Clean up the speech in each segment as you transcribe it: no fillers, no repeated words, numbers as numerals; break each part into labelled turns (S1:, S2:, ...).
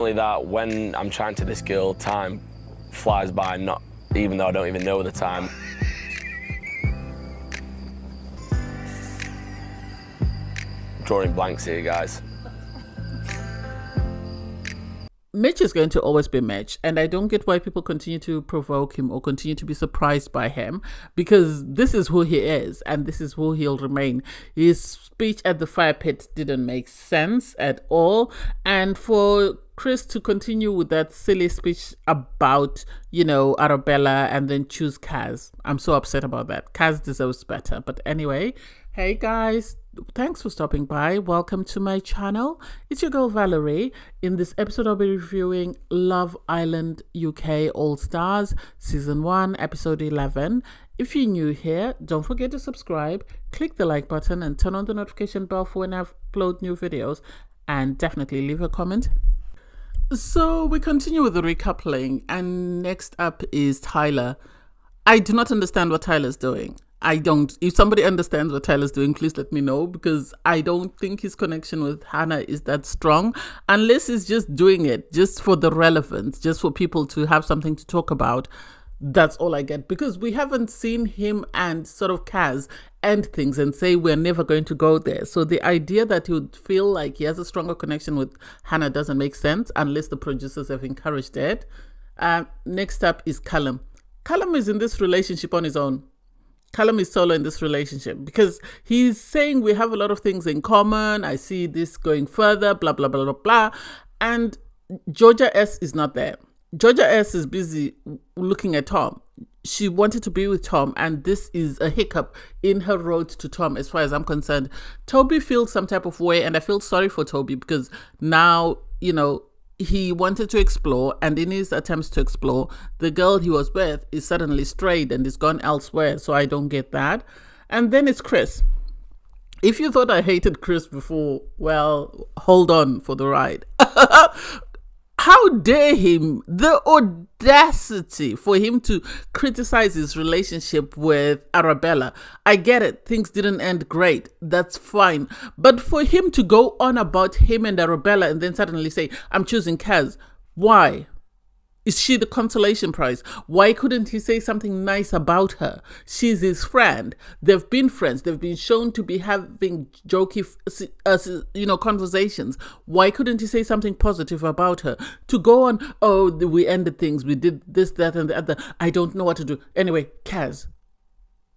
S1: Only that when I'm chatting to this girl, time flies by, not even though I don't even know the time. Drawing blanks here, guys.
S2: Mitch is going to always be Mitch, and I don't get why people continue to provoke him or continue to be surprised by him, because this is who he is and this is who he'll remain. His speech at the fire pit didn't make sense at all, and for Chris to continue with that silly speech about, Arabella and then choose Kaz, I'm so upset about that. Kaz deserves better. But anyway, hey guys, thanks for stopping by. Welcome to my channel. It's your girl Valerie. In this episode, I'll be reviewing Love Island UK All Stars Season 1, Episode 11. If you're new here, don't forget to subscribe, click the like button and turn on the notification bell for when I upload new videos, and definitely leave a comment. So we continue with the recoupling, and next up is Tyler. I do not understand what Tyler's doing. I don't. If somebody understands what Tyler's doing, please let me know, because I don't think his connection with Hannah is that strong, unless he's just doing it just for the relevance, just for people to have something to talk about. That's all I get, because we haven't seen him and sort of Kaz end things and say we're never going to go there. So the idea that he would feel like he has a stronger connection with Hannah doesn't make sense unless the producers have encouraged it. Next up is Callum. Callum is in this relationship on his own. Callum is solo in this relationship because he's saying we have a lot of things in common. I see this going further, blah, blah, blah, blah, blah. And Georgia S is not there. Georgia S is busy looking at Tom. She wanted to be with Tom, and this is a hiccup in her road to Tom as far as I'm concerned. Toby feels some type of way, and I feel sorry for Toby because now, he wanted to explore, and in his attempts to explore, the girl he was with is suddenly strayed and is gone elsewhere, so I don't get that. And then it's Chris. If you thought I hated Chris before, well, hold on for the ride. How dare him, the audacity for him to criticize his relationship with Arabella. I get it, things didn't end great, that's fine. But for him to go on about him and Arabella and then suddenly say, I'm choosing Kaz, why? Is she the consolation prize? Why couldn't he say something nice about her? She's his friend. They've been friends. They've been shown to be having jokey, conversations. Why couldn't he say something positive about her? To go on, oh, we ended things. We did this, that, and the other. I don't know what to do. Anyway, Kaz.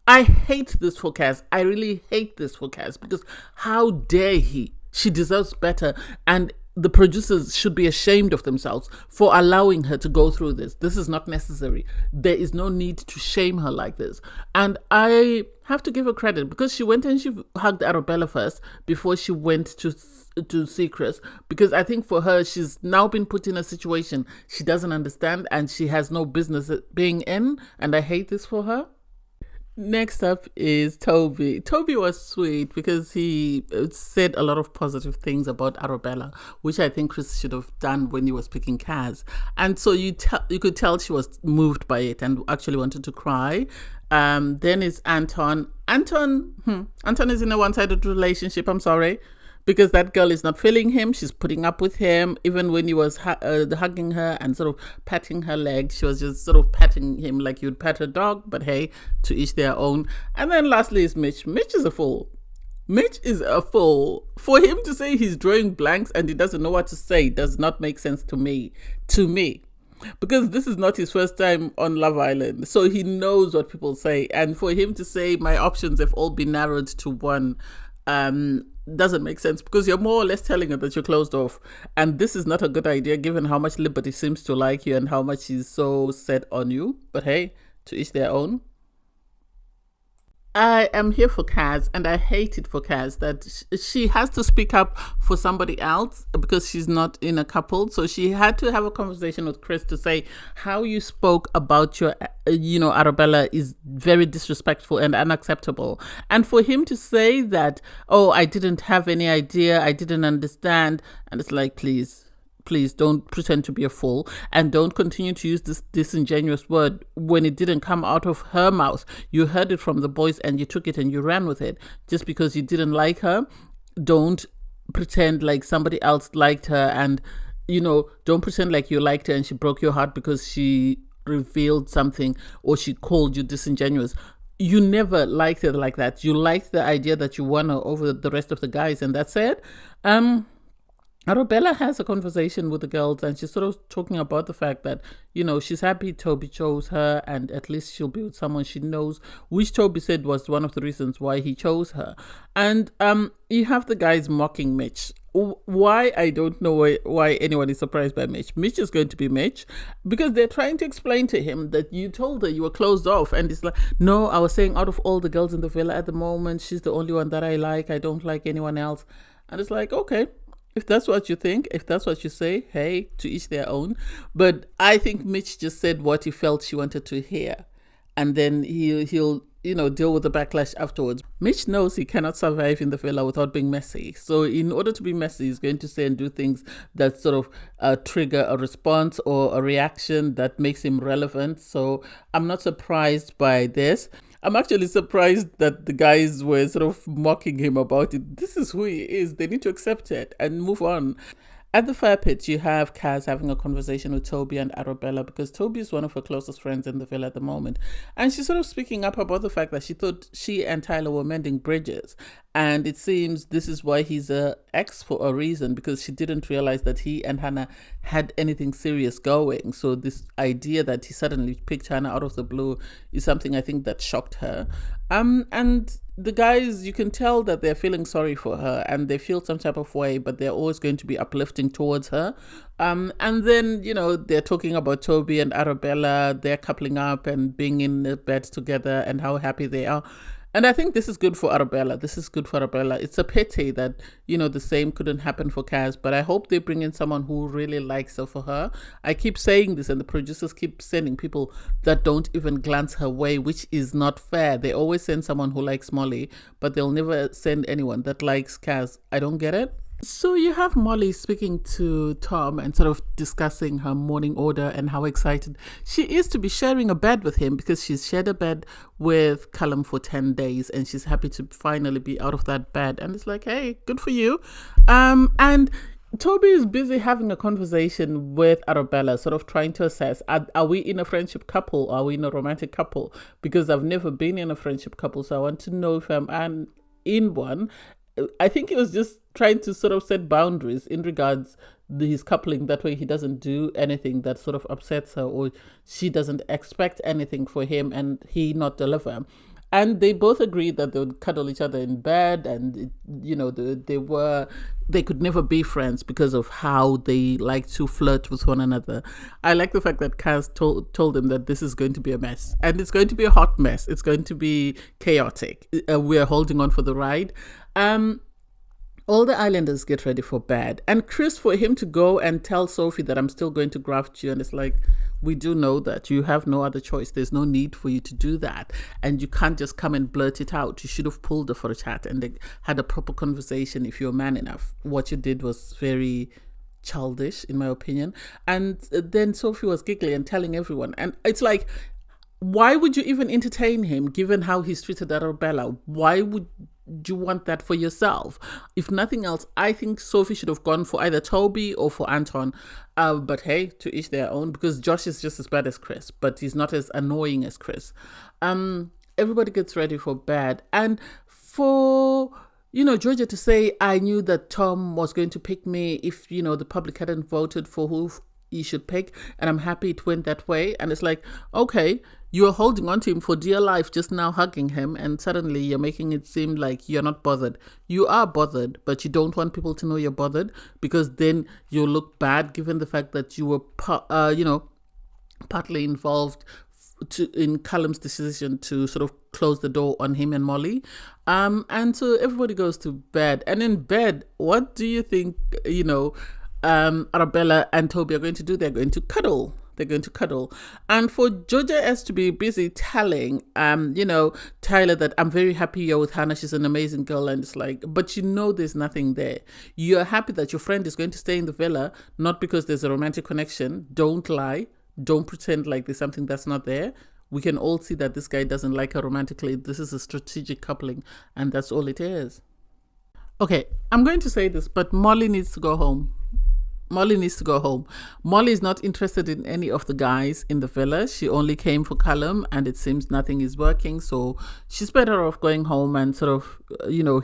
S2: I hate this for Kaz. I really hate this for Kaz, because how dare he? She deserves better, and the producers should be ashamed of themselves for allowing her to go through this. This is not necessary. There is no need to shame her like this. And I have to give her credit, because she went and she hugged Arabella first before she went to see Chris, because I think for her, she's now been put in a situation she doesn't understand and she has no business being in, and I hate this for her. Next up is Toby. Toby was sweet because he said a lot of positive things about Arabella, which I think Chris should have done when he was picking Kaz. And so you could tell she was moved by it and actually wanted to cry. Then is Anton. Anton is in a one-sided relationship, I'm sorry, because that girl is not feeling him. She's putting up with him. Even when he was hugging her and sort of patting her leg, she was just sort of patting him like you'd pat a dog. But hey, to each their own. And then lastly is Mitch. Mitch is a fool. Mitch is a fool. For him to say he's drawing blanks and he doesn't know what to say does not make sense to me. Because this is not his first time on Love Island. So he knows what people say. And for him to say my options have all been narrowed to one, doesn't make sense, because you're more or less telling her that you're closed off, and this is not a good idea given how much Liberty seems to like you and how much she's so set on you. But hey, to each their own. I am here for Kaz, and I hate it for Kaz that she has to speak up for somebody else because she's not in a couple. So she had to have a conversation with Chris to say how you spoke about your, Arabella is very disrespectful and unacceptable. And for him to say that, oh, I didn't have any idea, I didn't understand. And it's like, please don't pretend to be a fool, and don't continue to use this disingenuous word when it didn't come out of her mouth. You heard it from the boys and you took it and you ran with it. Just because you didn't like her, don't pretend like somebody else liked her and don't pretend like you liked her and she broke your heart because she revealed something or she called you disingenuous. You never liked her like that. You liked the idea that you won her over the rest of the guys, and that's it. Arabella has a conversation with the girls, and she's sort of talking about the fact that, she's happy Toby chose her, and at least she'll be with someone she knows, which Toby said was one of the reasons why he chose her. And you have the guys mocking Mitch. Why? I don't know why anyone is surprised by Mitch. Mitch is going to be Mitch because they're trying to explain to him that you told her you were closed off. And it's like, no, I was saying out of all the girls in the villa at the moment, she's the only one that I like. I don't like anyone else. And it's like, okay. If that's what you think, if that's what you say, hey, to each their own. But I think Mitch just said what he felt she wanted to hear. And then he'll deal with the backlash afterwards. Mitch knows he cannot survive in the villa without being messy. So in order to be messy, he's going to say and do things that sort of trigger a response or a reaction that makes him relevant. So I'm not surprised by this. I'm actually surprised that the guys were sort of mocking him about it. This is who he is. They need to accept it and move on. At the fire pit, you have Kaz having a conversation with Toby and Arabella because Toby is one of her closest friends in the villa at the moment. And she's sort of speaking up about the fact that she thought she and Tyler were mending bridges. And it seems this is why he's an ex for a reason, because she didn't realize that he and Hannah had anything serious going. So this idea that he suddenly picked Hannah out of the blue is something I think that shocked her. And the guys, you can tell that they're feeling sorry for her and they feel some type of way, but they're always going to be uplifting towards her. And then, they're talking about Toby and Arabella, they're coupling up and being in the bed together and how happy they are. And I think this is good for Arabella. This is good for Arabella. It's a pity that, the same couldn't happen for Kaz, but I hope they bring in someone who really likes her for her. I keep saying this and the producers keep sending people that don't even glance her way, which is not fair. They always send someone who likes Molly, but they'll never send anyone that likes Kaz. I don't get it. So you have Molly speaking to Tom and sort of discussing her morning order and how excited she is to be sharing a bed with him because she's shared a bed with Callum for 10 days and she's happy to finally be out of that bed. And it's like, hey, good for you. And Toby is busy having a conversation with Arabella, sort of trying to assess, are we in a friendship couple? Are we in a romantic couple? Because I've never been in a friendship couple, so I want to know if I'm in one. I think he was just trying to sort of set boundaries in regards to his coupling. That way he doesn't do anything that sort of upsets her or she doesn't expect anything for him and he not deliver. And they both agreed that they would cuddle each other in bed and, they could never be friends because of how they like to flirt with one another. I like the fact that Kaz told him that this is going to be a mess and it's going to be a hot mess. It's going to be chaotic. We're holding on for the ride. All the islanders get ready for bed. And Chris, for him to go and tell Sophie that I'm still going to graft you, and it's like, we do know that you have no other choice. There's no need for you to do that. And you can't just come and blurt it out. You should have pulled her for a chat and they had a proper conversation if you're man enough. What you did was very childish, in my opinion. And then Sophie was giggling and telling everyone. And it's like, why would you even entertain him given how he's treated Arabella? Why would you want that for yourself? If nothing else, I think Sophie should have gone for either Toby or for Anton. But hey, to each their own, because Josh is just as bad as Chris, but he's not as annoying as Chris. Everybody gets ready for bed. And for Georgia to say, I knew that Tom was going to pick me if, the public hadn't voted for who he should pick, and I'm happy it went that way. And it's like, okay, you are holding on to him for dear life, just now hugging him, and suddenly you're making it seem like you're not bothered. You are bothered, but you don't want people to know you're bothered because then you'll look bad given the fact that you were, partly involved in Callum's decision to sort of close the door on him and Molly. And so everybody goes to bed. And in bed, what do you think, Arabella and Toby are going to do? They're going to cuddle. And for Georgia S to be busy telling, Tyler that I'm very happy you're with Hannah. She's an amazing girl. And it's like, but there's nothing there. You're happy that your friend is going to stay in the villa, not because there's a romantic connection. Don't lie. Don't pretend like there's something that's not there. We can all see that this guy doesn't like her romantically. This is a strategic coupling, and that's all it is. Okay, I'm going to say this, but Molly needs to go home. Molly needs to go home. Molly is not interested in any of the guys in the villa. She only came for Callum, and it seems nothing is working. So she's better off going home and sort of,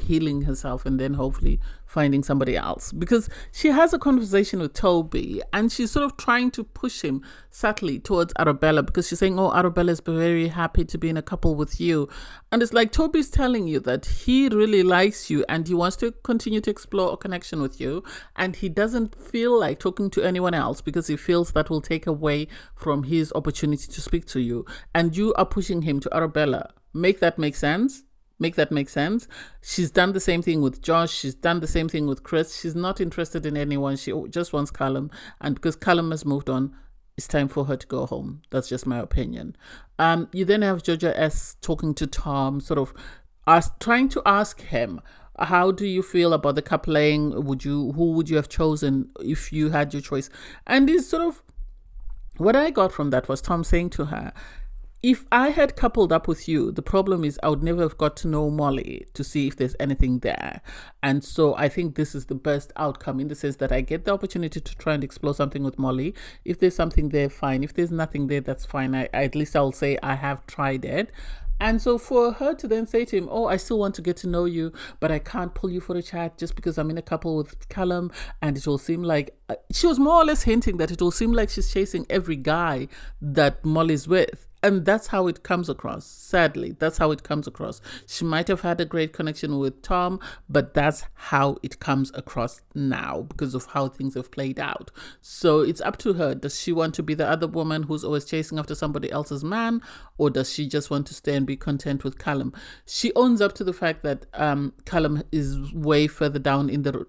S2: healing herself, and then hopefully finding somebody else. Because she has a conversation with Toby, and she's sort of trying to push him subtly towards Arabella, because she's saying, oh, Arabella is very happy to be in a couple with you. And it's like Toby's telling you that he really likes you and he wants to continue to explore a connection with you, and he doesn't feel like talking to anyone else because he feels that will take away from his opportunity to speak to you, and you are pushing him to Arabella. Make that make sense? Make that make sense? She's done the same thing with Josh. She's done the same thing with Chris. She's not interested in anyone. She just wants Callum, and because Callum has moved on, it's time for her to go home. That's just my opinion. You then have Georgia S talking to Tom, sort of trying to ask him, how do you feel about the coupling? Who would you have chosen if you had your choice? And it's sort of, what I got from that was Tom saying to her, if I had coupled up with you, the problem is I would never have got to know Molly to see if there's anything there. And so I think this is the best outcome, in the sense that I get the opportunity to try and explore something with Molly. If there's something there, fine. If there's nothing there, that's fine. At least I'll say I have tried it. And so for her to then say to him, oh, I still want to get to know you, but I can't pull you for a chat just because I'm in a couple with Callum, and it will seem like, she was more or less hinting that it will seem like she's chasing every guy that Molly's with. And that's how it comes across. Sadly, that's how it comes across. She might have had a great connection with Tom, but that's how it comes across now because of how things have played out. So it's up to her. Does she want to be the other woman who's always chasing after somebody else's man, or does she just want to stay and be content with Callum? She owns up to the fact that Callum is way further down in the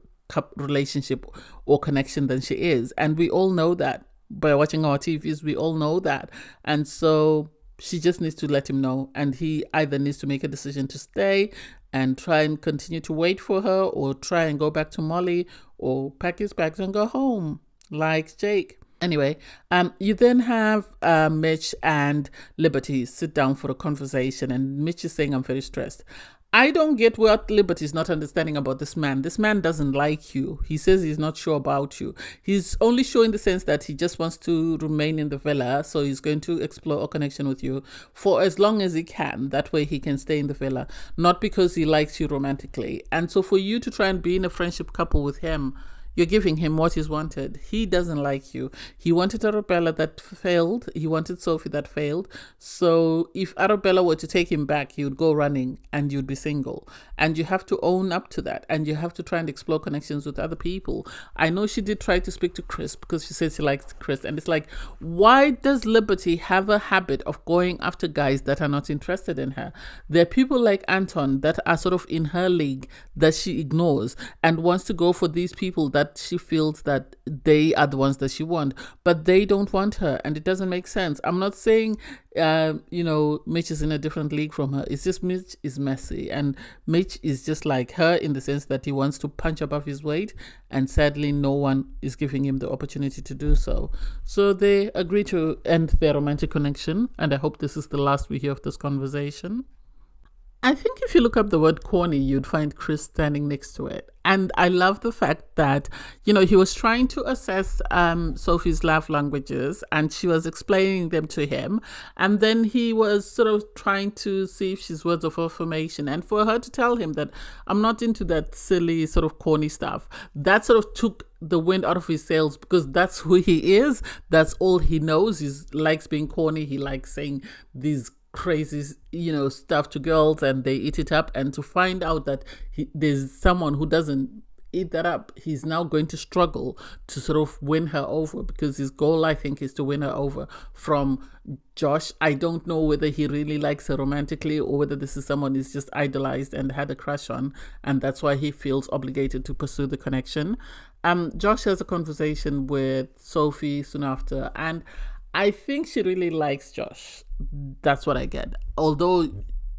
S2: relationship or connection than she is. And we all know that. By watching our TVs, we all know that. And so she just needs to let him know. And he either needs to make a decision to stay and try and continue to wait for her, or try and go back to Molly, or pack his bags and go home, like Jake. Anyway, you then have Mitch and Liberty sit down for a conversation. And Mitch is saying, I'm very stressed. I don't get what Liberty is not understanding about this man. This man doesn't like you. He says he's not sure about you. He's only showing the sense that he just wants to remain in the villa. So he's going to explore a connection with you for as long as he can. That way he can stay in the villa, not because he likes you romantically. And so for you to try and be in a friendship couple with him, you're giving him what he's wanted. He doesn't like you. He wanted Arabella that failed. He wanted Sophie that failed. So if Arabella were to take him back, he would go running and you'd be single. And you have to own up to that. And you have to try and explore connections with other people. I know she did try to speak to Chris because she said she likes Chris. And it's like, why does Liberty have a habit of going after guys that are not interested in her? There are people like Anton that are sort of in her league that she ignores and wants to go for these people that she feels that they are the ones that she wants, but they don't want her, and it doesn't make sense. I'm not saying Mitch is in a different league from her. It's just Mitch is messy, and Mitch is just like her in the sense that he wants to punch above his weight, and sadly no one is giving him the opportunity to do so. So they agree to end their romantic connection, and I hope this is the last we hear of this conversation. I think if you look up the word corny, you'd find Chris standing next to it. And I love the fact that, he was trying to assess Sophie's love languages, and she was explaining them to him. And then he was sort of trying to see if she's words of affirmation. And for her to tell him that I'm not into that silly sort of corny stuff, that sort of took the wind out of his sails, because that's who he is. That's all he knows. He likes being corny. He likes saying these crazy stuff to girls, and they eat it up. And to find out that there's someone who doesn't eat that up, he's now going to struggle to sort of win her over, because his goal, I think, is to win her over from Josh. I don't know whether he really likes her romantically, or whether this is someone he's just idolized and had a crush on, and that's why he feels obligated to pursue the connection. Josh has a conversation with Sophie soon after, and I think she really likes Josh. That's what I get. Although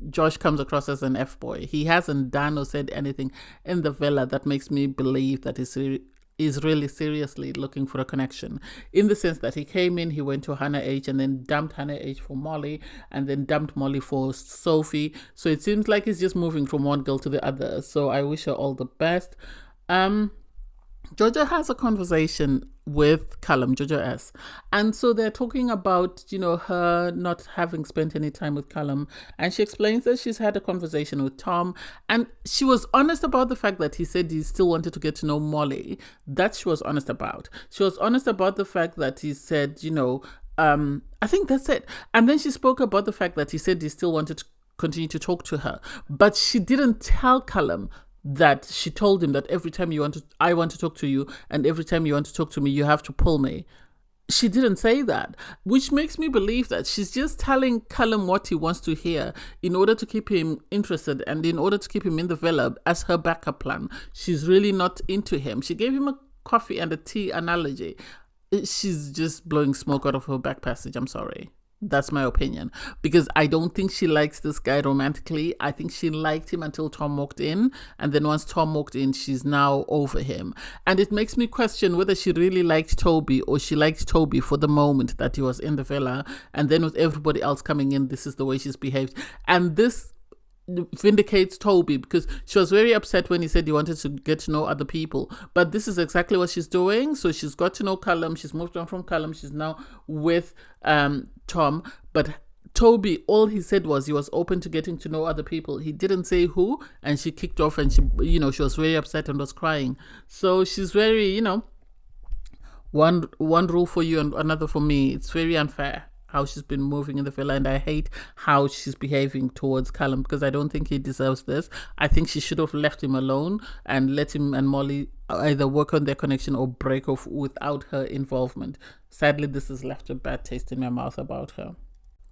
S2: Josh comes across as an F-boy, he hasn't done or said anything in the villa that makes me believe that he's really seriously looking for a connection. In the sense that he came in, he went to Hannah H and then dumped Hannah H for Molly, and then dumped Molly for Sophie. So it seems like he's just moving from one girl to the other. So I wish her all the best. Jojo has a conversation with Callum, Jojo S. And so they're talking about, her not having spent any time with Callum. And she explains that she's had a conversation with Tom. And she was honest about the fact that he said he still wanted to get to know Molly. That she was honest about. She was honest about the fact that he said, I think that's it. And then she spoke about the fact that he said he still wanted to continue to talk to her. But she didn't tell Callum that she told him that every time I want to talk to you, and every time you want to talk to me, you have to pull me. She didn't say that, which makes me believe that she's just telling Callum what he wants to hear in order to keep him interested and in order to keep him in the villa as her backup plan. She's really not into him. She gave him a coffee and a tea analogy. She's just blowing smoke out of her back passage. I'm sorry. That's my opinion, because I don't think she likes this guy romantically. I think she liked him until Tom walked in, and then once Tom walked in, she's now over him. And it makes me question whether she really liked Toby, or she liked Toby for the moment that he was in the villa, and then with everybody else coming in, this is the way she's behaved. And this vindicates Toby, because she was very upset when he said he wanted to get to know other people, but this is exactly what she's doing. So she's got to know Callum, she's moved on from Callum, she's now with Tom. But Toby, all he said was he was open to getting to know other people. He didn't say who, and she kicked off, and she was very upset and was crying. So she's very, one rule for you and another for me. It's very unfair how she's been moving in the villa, and I hate how she's behaving towards Callum, because I don't think he deserves this. I think she should have left him alone and let him and Molly either work on their connection or break off without her involvement. Sadly, this has left a bad taste in my mouth about her.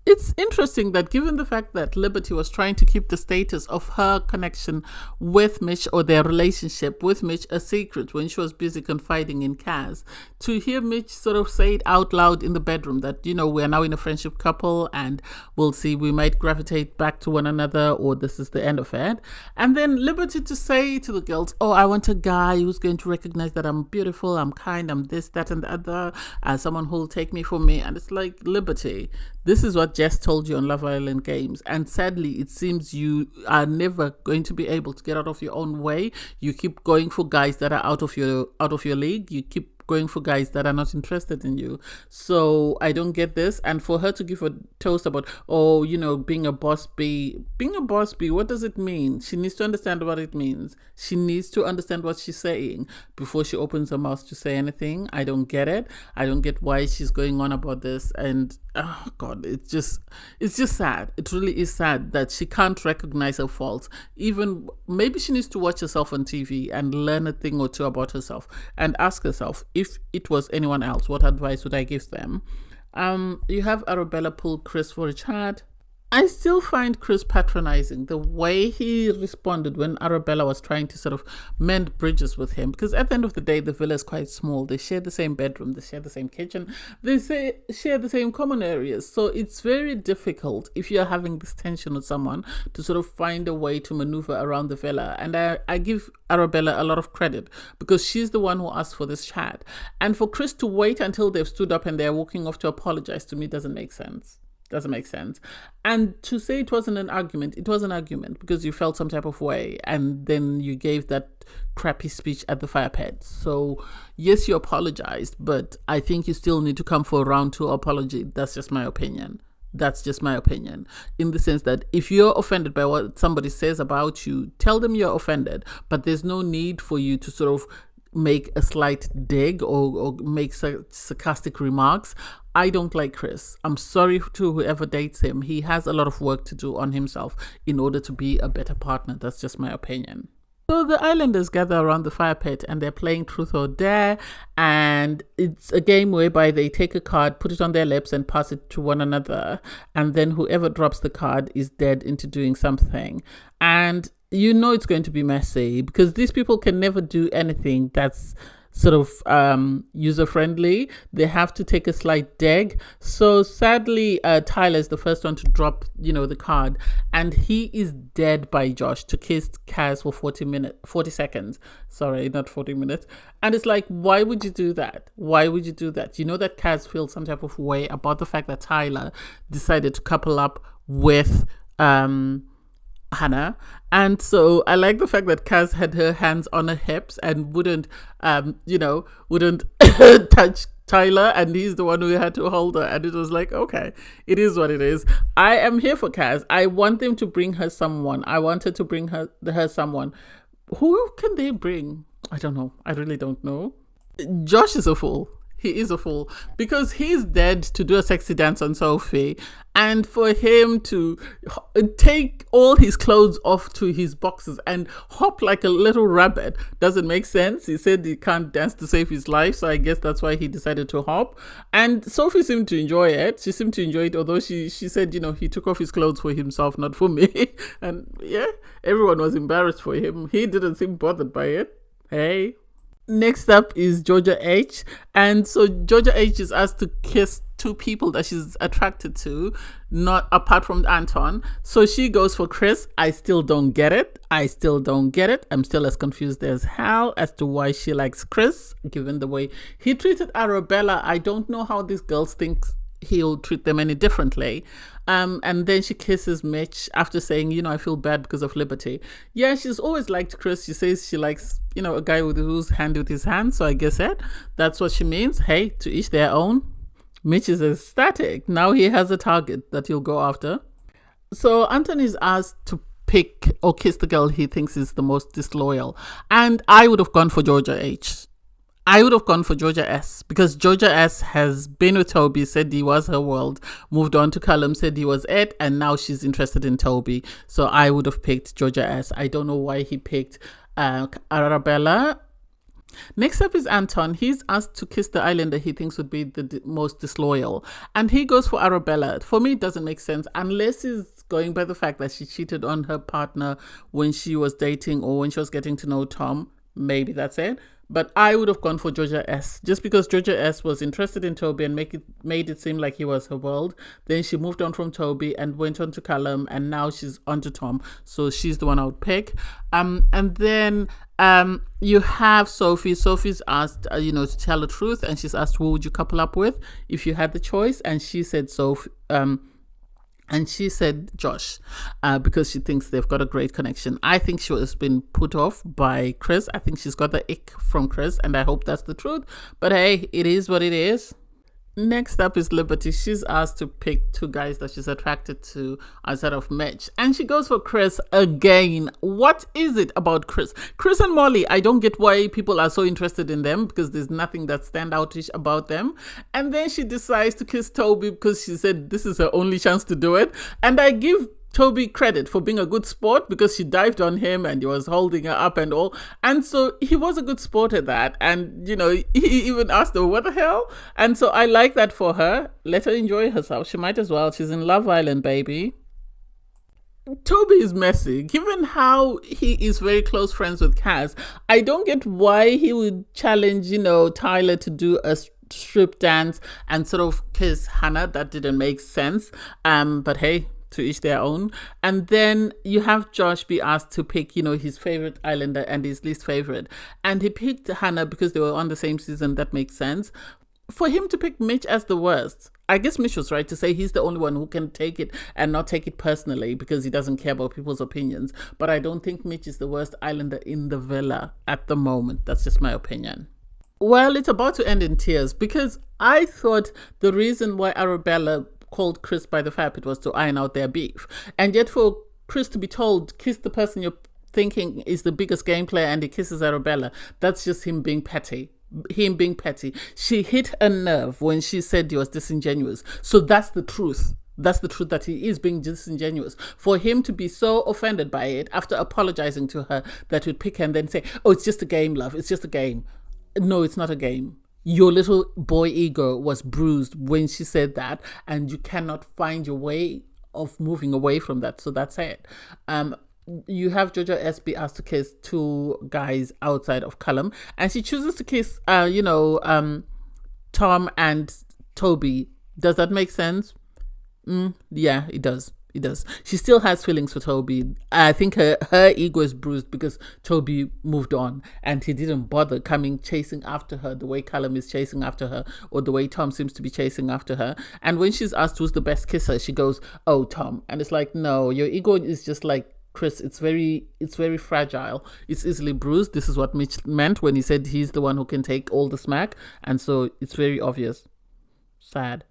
S2: It's interesting that given the fact that Liberty was trying to keep the status of her connection with Mitch, or their relationship with Mitch, a secret when she was busy confiding in Kaz, to hear Mitch sort of say it out loud in the bedroom that, we're now in a friendship couple and we'll see, we might gravitate back to one another, or this is the end of it. And then Liberty to say to the girls, oh, I want a guy who's going to recognize that I'm beautiful, I'm kind, I'm this, that, and the other, and someone who'll take me for me. And it's like, Liberty, this is what Jess told you on Love Island Games, and sadly it seems you are never going to be able to get out of your own way. You keep going for guys that are out of your league. You keep going for guys that are not interested in you. So I don't get this. And for her to give a toast about, being a boss bee, what does it mean? She needs to understand what it means. She needs to understand what she's saying before she opens her mouth to say anything. I don't get it. I don't get why she's going on about this. And oh God, it's just sad. It really is sad that she can't recognize her faults. Even maybe she needs to watch herself on TV and learn a thing or two about herself and ask herself, if it was anyone else, what advice would I give them? You have Arabella pull Chris for a chat. I still find Chris patronizing, the way he responded when Arabella was trying to sort of mend bridges with him, because at the end of the day, the villa is quite small. They share the same bedroom, they share the same kitchen, share the same common areas. So it's very difficult if you're having this tension with someone to sort of find a way to maneuver around the villa. And I give Arabella a lot of credit, because she's the one who asked for this chat. And for Chris to wait until they've stood up and they're walking off to apologize, to me doesn't make sense. And to say it wasn't an argument, it was an argument because you felt some type of way, and then you gave that crappy speech at the fire pit. So yes, you apologized, but I think you still need to come for a round 2 apology. That's just my opinion. In the sense that if you're offended by what somebody says about you, tell them you're offended, but there's no need for you to sort of make a slight dig or make sarcastic remarks. I don't like Chris. I'm sorry to whoever dates him. He has a lot of work to do on himself in order to be a better partner. That's just my opinion. So the islanders gather around the fire pit and they're playing Truth or Dare, and it's a game whereby they take a card, put it on their lips and pass it to one another, and then whoever drops the card is dead into doing something. And it's going to be messy because these people can never do anything that's sort of user-friendly. They have to take a slight dig. So sadly, Tyler is the first one to drop, the card, and he is dead by Josh to kiss Kaz for 40 seconds. Sorry, not 40 minutes. And it's like, why would you do that? You know that Kaz feels some type of way about the fact that Tyler decided to couple up with Hannah. And so I like the fact that Kaz had her hands on her hips and wouldn't touch Tyler, and he's the one who had to hold her. And it was like, okay, it is what it is. I am here for Kaz. I want them to bring her someone. I wanted to bring her someone. Who can they bring? I don't know. I really don't know. Josh is a fool. He is a fool because he's dead to do a sexy dance on Sophie, and for him to take all his clothes off to his boxes and hop like a little rabbit doesn't make sense. He said he can't dance to save his life, so I guess that's why he decided to hop. And Sophie seemed to enjoy it. She seemed to enjoy it, although she said, he took off his clothes for himself, not for me. And yeah, everyone was embarrassed for him. He didn't seem bothered by it. Hey. Next up is Georgia H. And so Georgia H is asked to kiss two people that she's attracted to, not apart from Anton. So she goes for Chris. I still don't get it. I'm still as confused as hell as to why she likes Chris, given the way he treated Arabella. I don't know how these girls think he'll treat them any differently. And then she kisses Mitch after saying, I feel bad because of Liberty. Yeah, she's always liked Chris. She says she likes, a guy who's hand with his hand. So I guess that's what she means. Hey, to each their own. Mitch is ecstatic. Now he has a target that he'll go after. So Anthony is asked to pick or kiss the girl he thinks is the most disloyal. And I would have gone for Georgia H. I would have gone for Georgia S, because Georgia S has been with Toby, said he was her world, moved on to Callum, said he was it, and now she's interested in Toby. So I would have picked Georgia S. I don't know why he picked Arabella. Next up is Anton. He's asked to kiss the islander he thinks would be the most disloyal, and he goes for Arabella. For me, it doesn't make sense unless he's going by the fact that she cheated on her partner when she was dating or when she was getting to know Tom. Maybe that's it. But I would have gone for Georgia S, just because Georgia S was interested in Toby and made it seem like he was her world. Then she moved on from Toby and went on to Callum, and now she's on to Tom. So she's the one I would pick. And then you have Sophie. Sophie's asked, to tell the truth, and she's asked, who would you couple up with if you had the choice? And she said Sophie. And she said Josh, because she thinks they've got a great connection. I think she has been put off by Chris. I think she's got the ick from Chris, and I hope that's the truth. But hey, it is what it is. Next up is Liberty. She's asked to pick two guys that she's attracted to outside of Mitch, and she goes for Chris again. What is it about Chris? Chris and Molly, I don't get why people are so interested in them, because there's nothing that stand outish about them. And then she decides to kiss Toby because she said this is her only chance to do it. And I give Toby credit for being a good sport, because she dived on him and he was holding her up and all, and so he was a good sport at that. And he even asked her what the hell, and so I like that for her. Let her enjoy herself. She might as well. She's in Love Island, baby. Toby is messy, given how he is very close friends with Kaz. I don't get why he would challenge Tyler to do a strip dance and sort of kiss Hannah. That didn't make sense. But hey, to each their own. And then you have Josh be asked to pick, his favorite islander and his least favorite. And he picked Hannah because they were on the same season. That makes sense. For him to pick Mitch as the worst, I guess Mitch was right to say he's the only one who can take it and not take it personally, because he doesn't care about people's opinions. But I don't think Mitch is the worst islander in the villa at the moment. That's just my opinion. Well, it's about to end in tears, because I thought the reason why Arabella called Chris by the fire pit was to iron out their beef. And yet for Chris to be told, kiss the person you're thinking is the biggest game player, and he kisses Arabella, that's just him being petty. She hit a nerve when she said he was disingenuous. So that's the truth. That's the truth, that he is being disingenuous. For him to be so offended by it after apologizing to her, that he'd pick her and then say, oh, it's just a game, love. It's just a game. No, it's not a game. Your little boy ego was bruised when she said that, and you cannot find your way of moving away from that. So that's it. You have Georgia S be asked to kiss two guys outside of Callum, and she chooses to kiss, Tom and Toby. Does that make sense? Yeah, it does. It does. She still has feelings for Toby. I think her ego is bruised because Toby moved on and he didn't bother coming chasing after her the way Callum is chasing after her, or the way Tom seems to be chasing after her. And when she's asked who's the best kisser, she goes, oh, Tom. And it's like, no, your ego is just like Chris, it's very fragile. It's easily bruised. This is what Mitch meant when he said he's the one who can take all the smack, and so it's very obvious. Sad.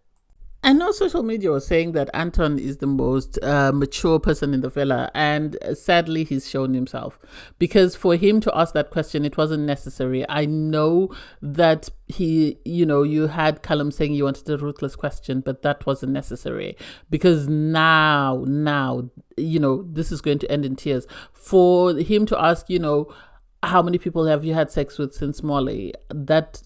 S2: I know social media was saying that Anton is the most mature person in the villa, and sadly, he's shown himself. Because for him to ask that question, it wasn't necessary. I know that you had Callum saying you wanted a ruthless question, but that wasn't necessary. Because now, this is going to end in tears. For him to ask, how many people have you had sex with since Molly? That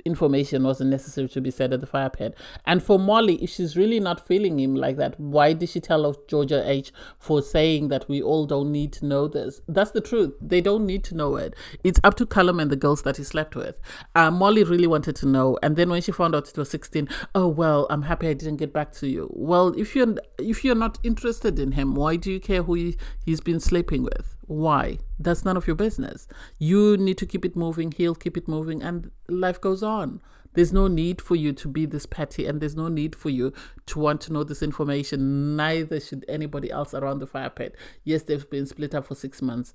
S2: information wasn't necessary to be said at the fire pit. And for Molly, if she's really not feeling him like that, why did she tell Georgia H for saying that we all don't need to know this? That's the truth. They don't need to know it. It's up to Callum and the girls that he slept with. Molly really wanted to know, and then when she found out it was 16, oh well, I'm happy I didn't get back to you. Well, if you're not interested in him, why do you care who he's been sleeping with? Why? That's none of your business. You need to keep it moving. He'll keep it moving, and life goes on. There's no need for you to be this petty, and there's no need for you to want to know this information. Neither should anybody else around the fire pit. Yes, they've been split up for 6 months.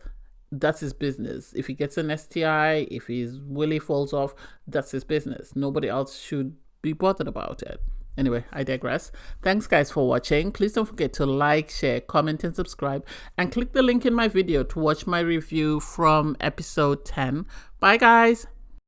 S2: That's his business. If he gets an STI, if his willy falls off, that's his business. Nobody else should be bothered about it. Anyway, I digress. Thanks guys for watching. Please don't forget to like, share, comment, and subscribe. And click the link in my video to watch my review from episode 10. Bye guys.